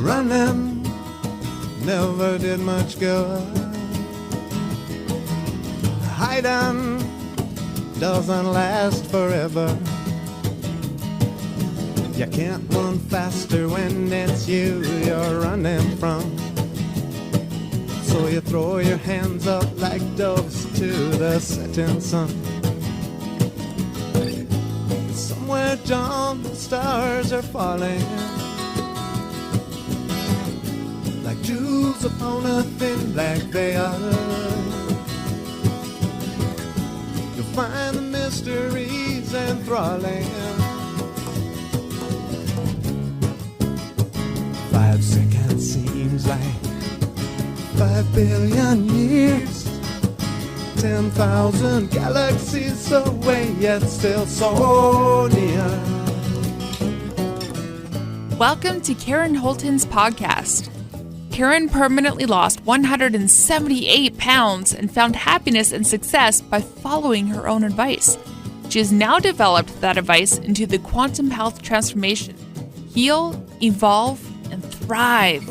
Running never did much good. Hiding doesn't last forever. You can't run faster when it's you you're running from. So you throw your hands up like doves to the setting sun. Somewhere, John, the stars are falling like jewels upon a thin black veil. You'll find the mysteries enthralling. 5 seconds seems like 5 billion years. 10,000 galaxies away, yet still so near. Welcome to Karen Holton's podcast. Karen permanently lost 178 pounds and found happiness and success by following her own advice. She has now developed that advice into the quantum health transformation. Heal, evolve, and thrive.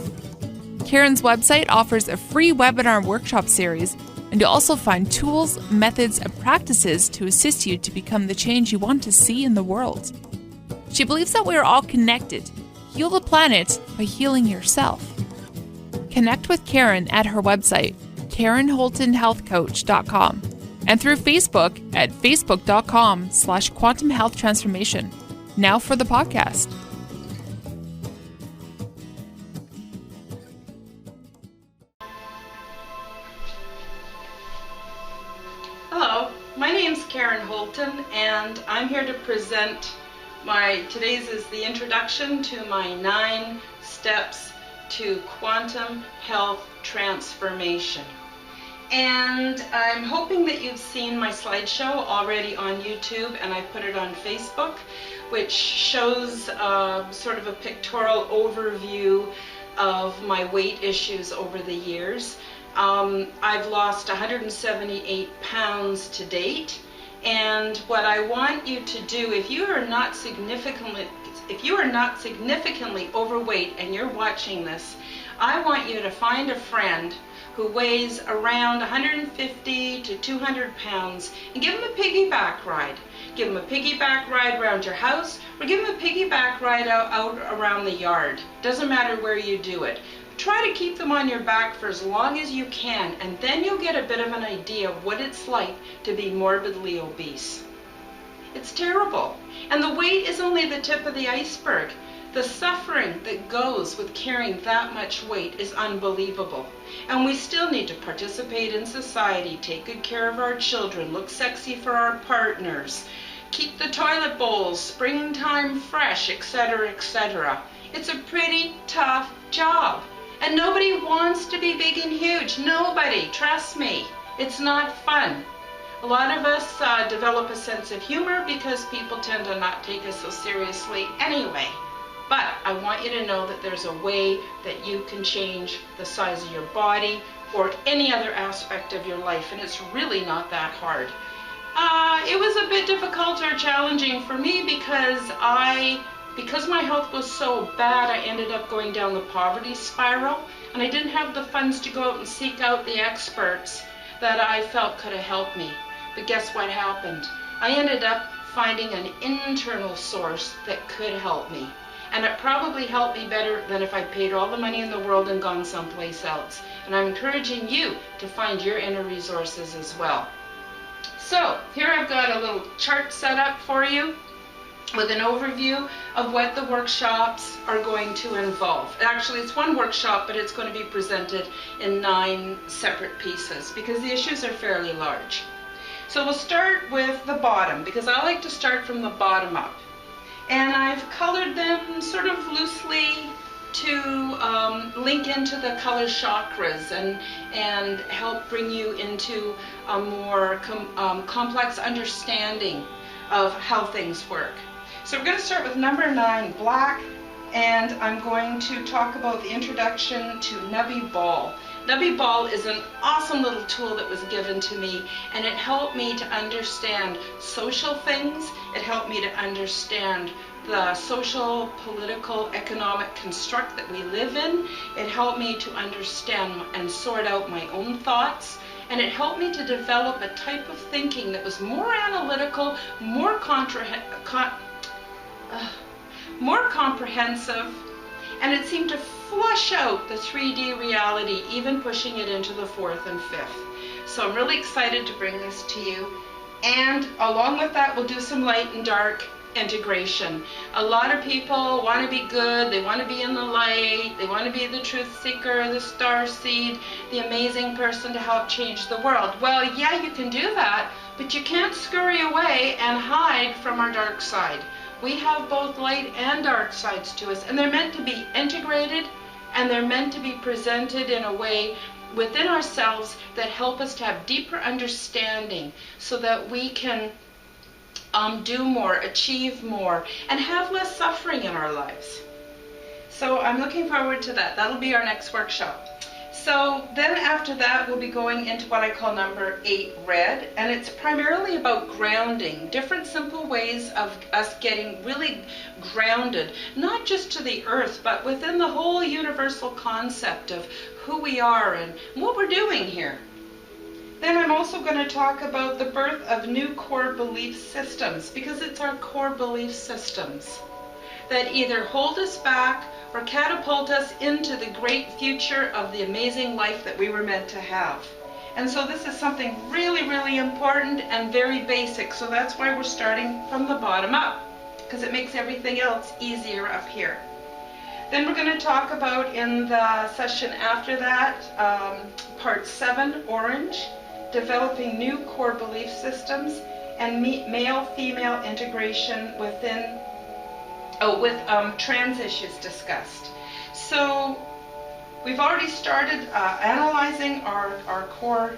Karen's website offers a free webinar workshop series, and you'll also find tools, methods, and practices to assist you to become the change you want to see in the world. She believes that we are all connected. Heal the planet by healing yourself. Connect with Karen at her website, KarenHoltonHealthCoach.com, and through Facebook at Facebook.com/Quantum Health Transformation. Now for the podcast. Hello, my name's Karen Holton, and I'm here to present today's is the introduction to my 9 steps to quantum health transformation. And I'm hoping that you've seen my slideshow already on YouTube, and I put it on Facebook, which shows sort of a pictorial overview of my weight issues over the years. I've lost 178 pounds to date, and what I want you to do, if you are not significantly overweight and you're watching this, I want you to find a friend who weighs around 150 to 200 pounds and give him a piggyback ride. Give him a piggyback ride around your house, or give him a piggyback ride out around the yard. Doesn't matter where you do it. Try to keep them on your back for as long as you can, and then you'll get a bit of an idea of what it's like to be morbidly obese. It's terrible. And the weight is only the tip of the iceberg. The suffering that goes with carrying that much weight is unbelievable. And we still need to participate in society, take good care of our children, look sexy for our partners, keep the toilet bowls springtime fresh, etc., etc. It's a pretty tough job. And nobody wants to be big and huge. Nobody. Trust me. It's not fun. A lot of us develop a sense of humor because people tend to not take us so seriously anyway. But I want you to know that there's a way that you can change the size of your body or any other aspect of your life, and it's really not that hard. It was a bit difficult or challenging for me because my health was so bad, I ended up going down the poverty spiral, and I didn't have the funds to go out and seek out the experts that I felt could have helped me. But guess what happened? I ended up finding an internal source that could help me. And it probably helped me better than if I paid all the money in the world and gone someplace else. And I'm encouraging you to find your inner resources as well. So here I've got a little chart set up for you with an overview of what the workshops are going to involve. Actually, it's one workshop, but it's going to be presented in 9 separate pieces because the issues are fairly large. So we'll start with the bottom, because I like to start from the bottom up. And I've colored them sort of loosely to link into the color chakras and help bring you into a more complex understanding of how things work. So we're going to start with number 9, black, and I'm going to talk about the introduction to Nubby Ball. Nubby Ball is an awesome little tool that was given to me, and it helped me to understand social things. It helped me to understand the social, political, economic construct that we live in. It helped me to understand and sort out my own thoughts. And it helped me to develop a type of thinking that was more analytical, more comprehensive, and it seemed to flush out the 3D reality, even pushing it into the 4th and 5th. So I'm really excited to bring this to you. And along with that, we'll do some light and dark integration. A lot of people want to be good, they want to be in the light, they want to be the truth seeker, the star seed, the amazing person to help change the world. Well, yeah, you can do that, but you can't scurry away and hide from our dark side. We have both light and dark sides to us, and they're meant to be integrated, and they're meant to be presented in a way within ourselves that help us to have deeper understanding so that we can do more, achieve more, and have less suffering in our lives. So I'm looking forward to that. That'll be our next workshop. So then after that, we'll be going into what I call number 8, red, and it's primarily about grounding, different simple ways of us getting really grounded, not just to the earth, but within the whole universal concept of who we are and what we're doing here. Then I'm also going to talk about the birth of new core belief systems, because it's our core belief systems that either hold us back or catapult us into the great future of the amazing life that we were meant to have. And so this is something really, really important and very basic. So that's why we're starting from the bottom up, because it makes everything else easier up here. Then we're going to talk about, in the session after that, part 7, orange, developing new core belief systems, and male-female integration within, with trans issues discussed. So we've already started analyzing our core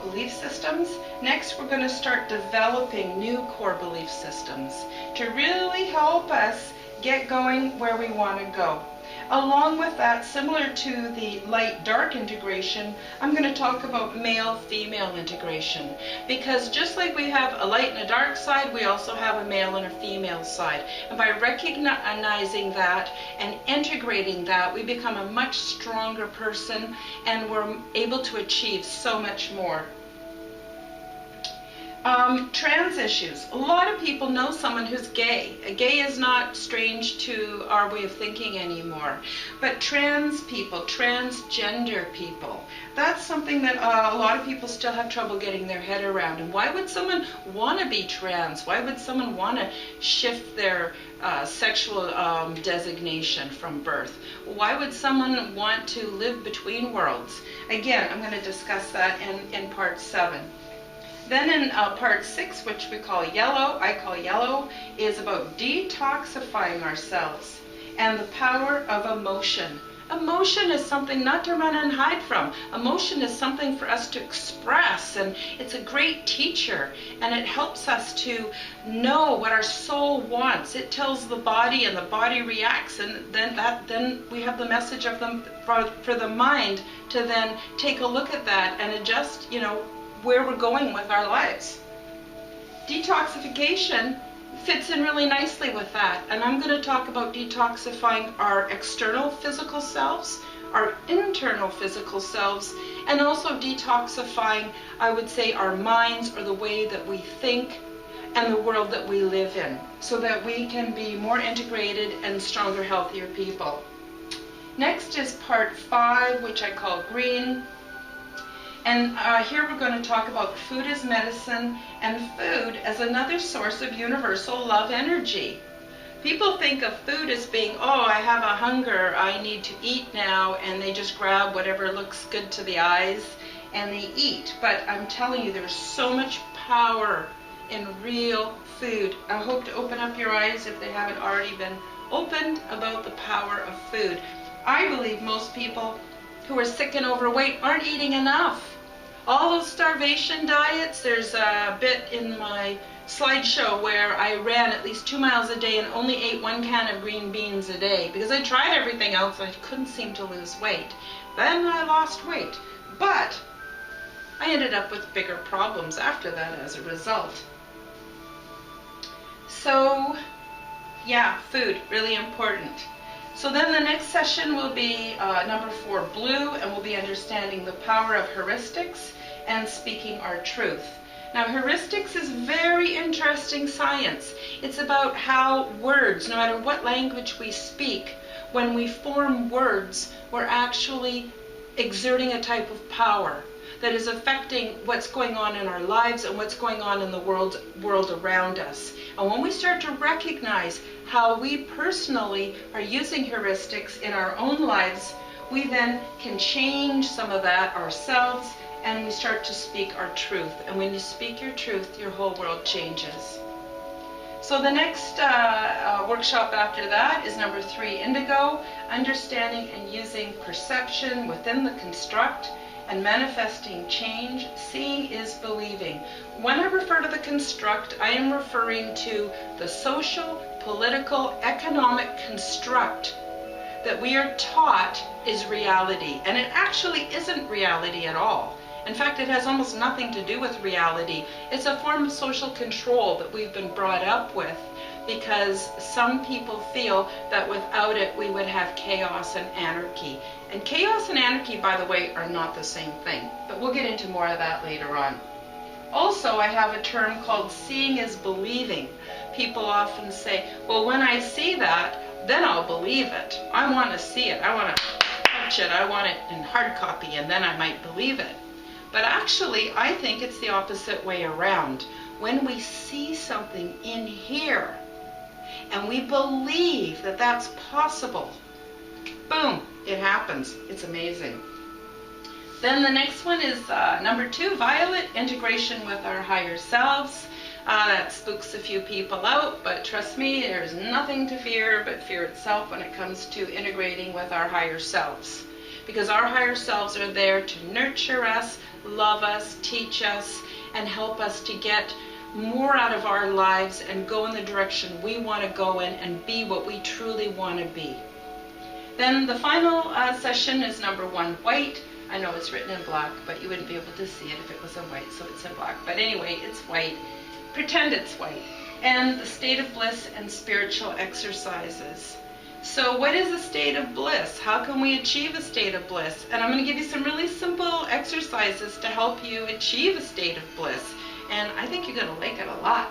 belief systems. Next, we're going to start developing new core belief systems to really help us get going where we want to go. Along with that, similar to the light-dark integration, I'm going to talk about male-female integration, because just like we have a light and a dark side, we also have a male and a female side. And by recognizing that and integrating that, we become a much stronger person, and we're able to achieve so much more. Trans issues. A lot of people know someone who's gay. Gay is not strange to our way of thinking anymore. But trans people, transgender people, that's something that a lot of people still have trouble getting their head around. And why would someone want to be trans? Why would someone want to shift their sexual designation from birth? Why would someone want to live between worlds? Again, I'm going to discuss that in part 7. Then in part 6, which we call yellow, I call yellow, is about detoxifying ourselves and the power of emotion. Emotion is something not to run and hide from. Emotion is something for us to express, and it's a great teacher, and it helps us to know what our soul wants. It tells the body, and the body reacts, and then we have the message of them for the mind to then take a look at that and adjust, where we're going with our lives. Detoxification fits in really nicely with that, and I'm going to talk about detoxifying our external physical selves, our internal physical selves, and also detoxifying, I would say, our minds, or the way that we think and the world that we live in, so that we can be more integrated and stronger, healthier people. Next is part 5, which I call green. And here we're going to talk about food as medicine and food as another source of universal love energy. People think of food as being, I have a hunger, I need to eat now, and they just grab whatever looks good to the eyes and they eat. But I'm telling you, there's so much power in real food. I hope to open up your eyes, if they haven't already been opened, about the power of food. I believe most people who are sick and overweight aren't eating enough. All those starvation diets, there's a bit in my slideshow where I ran at least 2 miles a day and only ate 1 can of green beans a day, because I tried everything else. I couldn't seem to lose weight. Then I lost weight, but I ended up with bigger problems after that as a result. So Yeah, food, really important. So then the next session will be number 4, blue, and we'll be understanding the power of heuristics and speaking our truth. Now, heuristics is very interesting science. It's about how words, no matter what language we speak, when we form words, we're actually exerting a type of power that is affecting what's going on in our lives and what's going on in the world around us. And when we start to recognize how we personally are using heuristics in our own lives, we then can change some of that ourselves, and we start to speak our truth. And when you speak your truth, your whole world changes. So the next workshop after that is number 3, indigo, understanding and using perception within the construct and manifesting change. Seeing is believing. When I refer to the construct, I am referring to the social, political, economic construct that we are taught is reality. And it actually isn't reality at all. In fact, it has almost nothing to do with reality. It's a form of social control that we've been brought up with, because some people feel that without it we would have chaos and anarchy. And chaos and anarchy, by the way, are not the same thing. But we'll get into more of that later on. Also, I have a term called seeing is believing. People often say, well, when I see that, then I'll believe it. I want to see it. I want to touch it. I want it in hard copy, and then I might believe it. But actually, I think it's the opposite way around. When we see something in here and we believe that that's possible, boom, it happens. It's amazing. Then the next one is number 2, violet, integration with our higher selves. That spooks a few people out, but trust me, there's nothing to fear but fear itself when it comes to integrating with our higher selves. Because our higher selves are there to nurture us, love us, teach us, and help us to get more out of our lives and go in the direction we want to go in and be what we truly want to be. Then the final session is number 1, white. I know it's written in black, but you wouldn't be able to see it if it was in white, so it's in black. But anyway, it's white. Pretend it's white. And the state of bliss and spiritual exercises. So what is a state of bliss? How can we achieve a state of bliss? And I'm going to give you some really simple exercises to help you achieve a state of bliss. And I think you're going to like it a lot.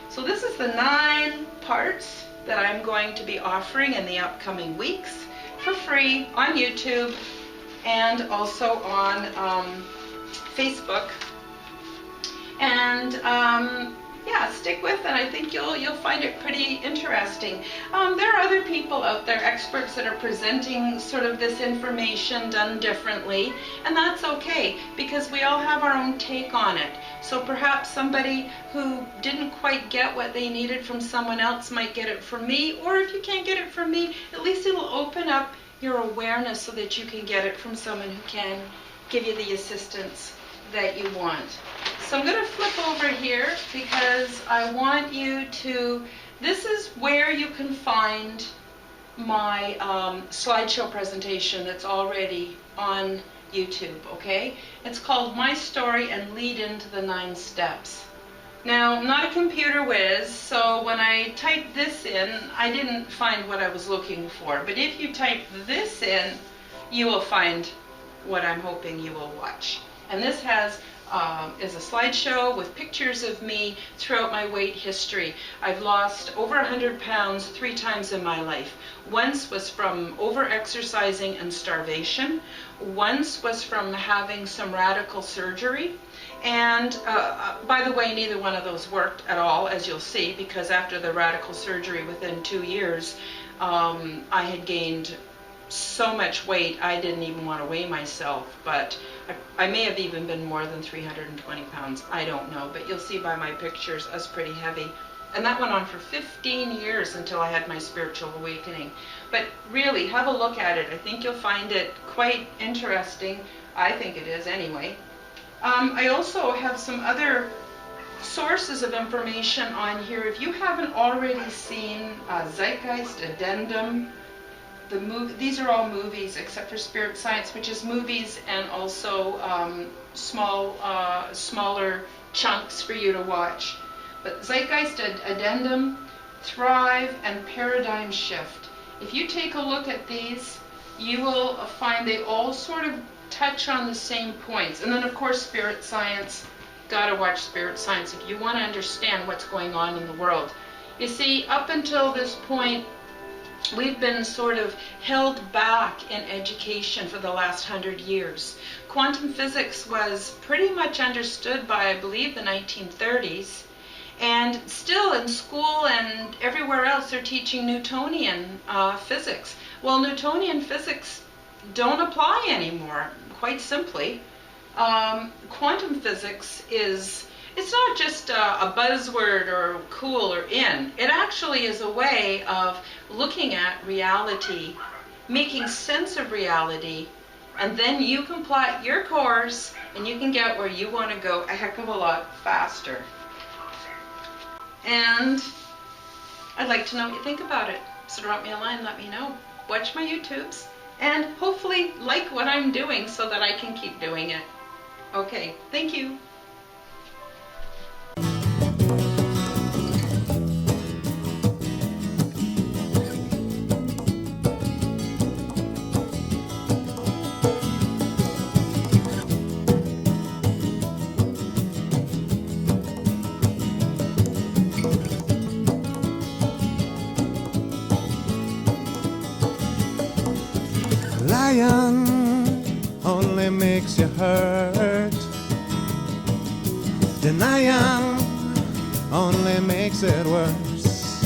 So this is the 9 parts that I'm going to be offering in the upcoming weeks for free on YouTube and also on Facebook. And yeah, stick with it. I think you'll find it pretty interesting. There are other people out there, experts, that are presenting sort of this information done differently, and that's okay, because we all have our own take on it. So perhaps somebody who didn't quite get what they needed from someone else might get it from me, or if you can't get it from me, at least it'll open up your awareness so that you can get it from someone who can give you the assistance that you want. So I'm going to flip over here because I want you to, this is where you can find my slideshow presentation that's already on YouTube, okay? It's called My Story and Lead into the 9 Steps. Now, I'm not a computer whiz, so when I typed this in, I didn't find what I was looking for. But if you type this in, you will find what I'm hoping you will watch. And this is a slideshow with pictures of me throughout my weight history. I've lost over 100 pounds 3 times in my life. Once was from over-exercising and starvation. Once was from having some radical surgery. And by the way, neither one of those worked at all, as you'll see, because after the radical surgery within 2 years, I had gained so much weight I didn't even want to weigh myself, but I may have even been more than 320 pounds. I don't know, but you'll see by my pictures I was pretty heavy. And that went on for 15 years until I had my spiritual awakening. But really, have a look at it. I think you'll find it quite interesting. I think it is anyway. I also have some other sources of information on here. If you haven't already seen Zeitgeist Addendum, these are all movies except for Spirit Science, which is movies and also smaller chunks for you to watch. But Zeitgeist Addendum, thrive, and paradigm shift. If you take a look at these, you will find they all sort of touch on the same points. And then of course spirit science. Gotta watch spirit science if you want to understand what's going on in the world. You see, up until this point, we've been sort of held back in education for the last 100 years. Quantum physics was pretty much understood by, I believe, the 1930s. And still in school and everywhere else they're teaching Newtonian physics. Well, Newtonian physics don't apply anymore, quite simply. Quantum physics it's not just a buzzword or cool or in. It actually is a way of looking at reality, making sense of reality, and then you can plot your course and you can get where you want to go a heck of a lot faster. And I'd like to know what you think about it. So drop me a line, let me know. Watch my YouTubes, and hopefully like what I'm doing so that I can keep doing it. Okay, thank you. Lion only makes you hurt. Denying only makes it worse.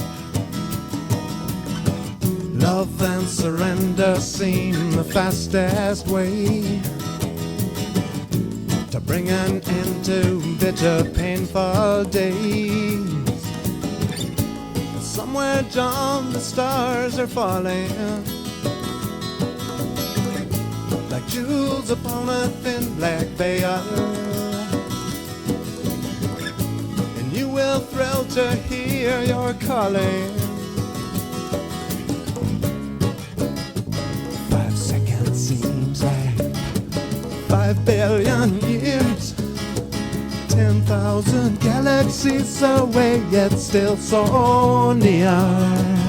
Love and surrender seem the fastest way to bring an end to bitter, painful days. Somewhere down the stars are falling like jewels upon a thin black veil, and you will thrill to hear your calling. 5 seconds seems like 5 billion years, 10,000 galaxies away, yet still so near.